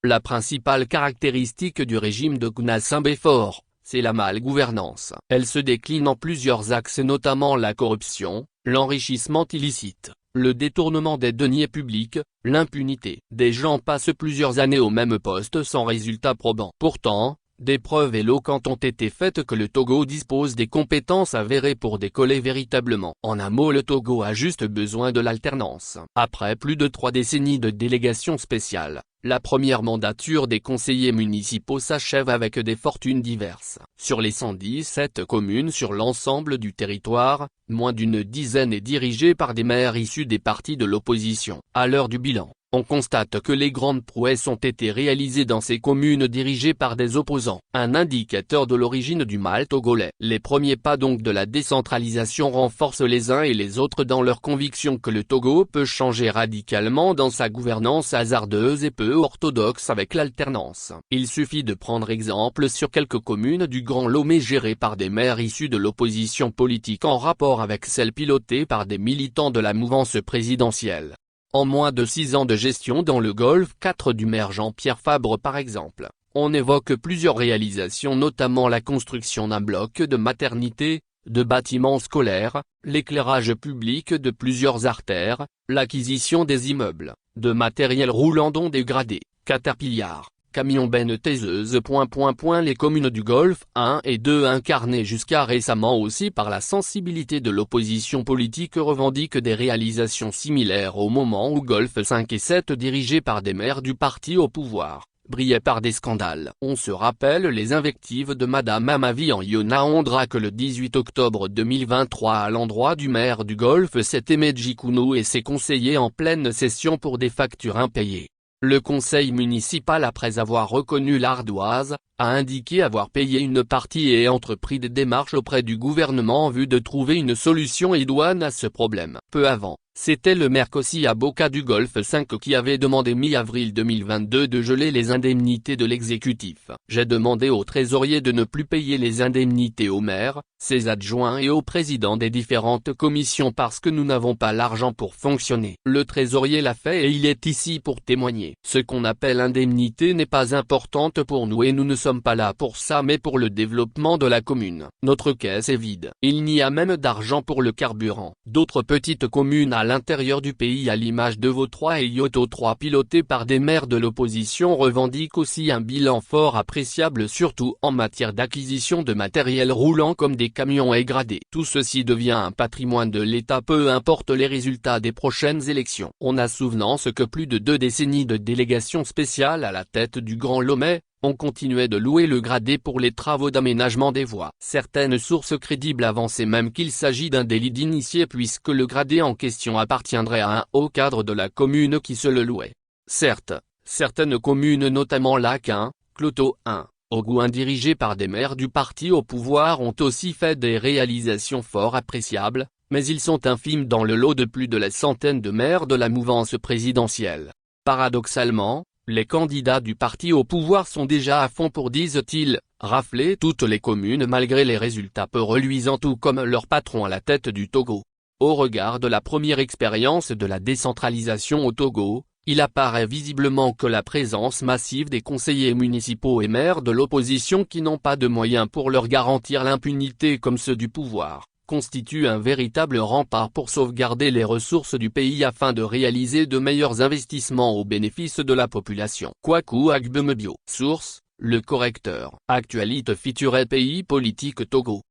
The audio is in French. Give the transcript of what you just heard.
La principale caractéristique du régime de Gnassingbé Faure, c'est la malgouvernance. Elle se décline en plusieurs axes, notamment la corruption, l'enrichissement illicite, le détournement des deniers publics, l'impunité. Des gens passent plusieurs années au même poste sans résultat probant. Pourtant, des preuves éloquentes ont été faites que le Togo dispose des compétences avérées pour décoller véritablement. En un mot, le Togo a juste besoin de l'alternance. Après plus de 3 décennies de délégation spéciale, la première mandature des conseillers municipaux s'achève avec des fortunes diverses. Sur les 117 communes sur l'ensemble du territoire, moins d'une dizaine est dirigée par des maires issus des partis de l'opposition. À l'heure du bilan, on constate que les grandes prouesses ont été réalisées dans ces communes dirigées par des opposants, un indicateur de l'origine du mal togolais. Les premiers pas donc de la décentralisation renforcent les uns et les autres dans leur conviction que le Togo peut changer radicalement dans sa gouvernance hasardeuse et peu orthodoxe avec l'alternance. Il suffit de prendre exemple sur quelques communes du Grand Lomé gérées par des maires issus de l'opposition politique en rapport avec celles pilotées par des militants de la mouvance présidentielle. En moins de 6 ans de gestion dans le Golfe 4 du maire Jean-Pierre Fabre par exemple, on évoque plusieurs réalisations, notamment la construction d'un bloc de maternité, de bâtiments scolaires, l'éclairage public de plusieurs artères, l'acquisition des immeubles, de matériel roulant dont dégradé, Caterpillar, camions bennes taiseuses. Les communes du Golfe 1 et 2 incarnées jusqu'à récemment aussi par la sensibilité de l'opposition politique revendiquent des réalisations similaires au moment où Golfe 5 et 7 dirigés par des maires du parti au pouvoir, brillaient par des scandales. On se rappelle les invectives de Madame Amavi en Yona Ondrake le 18 octobre 2023 à l'endroit du maire du Golfe 7 Emedji Kounou et ses conseillers en pleine session pour des factures impayées. Le conseil municipal, après avoir reconnu l'ardoise, a indiqué avoir payé une partie et entrepris des démarches auprès du gouvernement en vue de trouver une solution idoine à ce problème. Peu avant, c'était le maire Kossi Aboka du Golfe 5 qui avait demandé mi-avril 2022 de geler les indemnités de l'exécutif. J'ai demandé au trésorier de ne plus payer les indemnités aux maires, ses adjoints et au président des différentes commissions parce que nous n'avons pas l'argent pour fonctionner. Le trésorier l'a fait et il est ici pour témoigner. Ce qu'on appelle indemnité n'est pas importante pour nous et nous ne sommes pas là pour ça mais pour le développement de la commune. Notre caisse est vide. Il n'y a même d'argent pour le carburant. D'autres petites communes à l'intérieur du pays à l'image de Vaud 3 et Yoto 3 pilotées par des maires de l'opposition revendiquent aussi un bilan fort appréciable surtout en matière d'acquisition de matériel roulant comme des camions dégradés. Tout ceci devient un patrimoine de l'État peu importe les résultats des prochaines élections. On a souvenance que plus de 2 décennies de délégation spéciale à la tête du Grand Lomé, on continuait de louer le gradé pour les travaux d'aménagement des voies. Certaines sources crédibles avançaient même qu'il s'agit d'un délit d'initié puisque le gradé en question appartiendrait à un haut cadre de la commune qui se le louait. Certes, certaines communes notamment Lac1, Cloto 1, Ogouin dirigées par des maires du parti au pouvoir ont aussi fait des réalisations fort appréciables, mais ils sont infimes dans le lot de plus de la centaine de maires de la mouvance présidentielle. Paradoxalement, les candidats du parti au pouvoir sont déjà à fond pour, disent-ils, rafler toutes les communes malgré les résultats peu reluisants tout comme leur patron à la tête du Togo. Au regard de la première expérience de la décentralisation au Togo, il apparaît visiblement que la présence massive des conseillers municipaux et maires de l'opposition qui n'ont pas de moyens pour leur garantir l'impunité comme ceux du pouvoir, constitue un véritable rempart pour sauvegarder les ressources du pays afin de réaliser de meilleurs investissements au bénéfice de la population. Kwaku Agbemebio. Source, Le Correcteur. Actualité featurée pays politique Togo.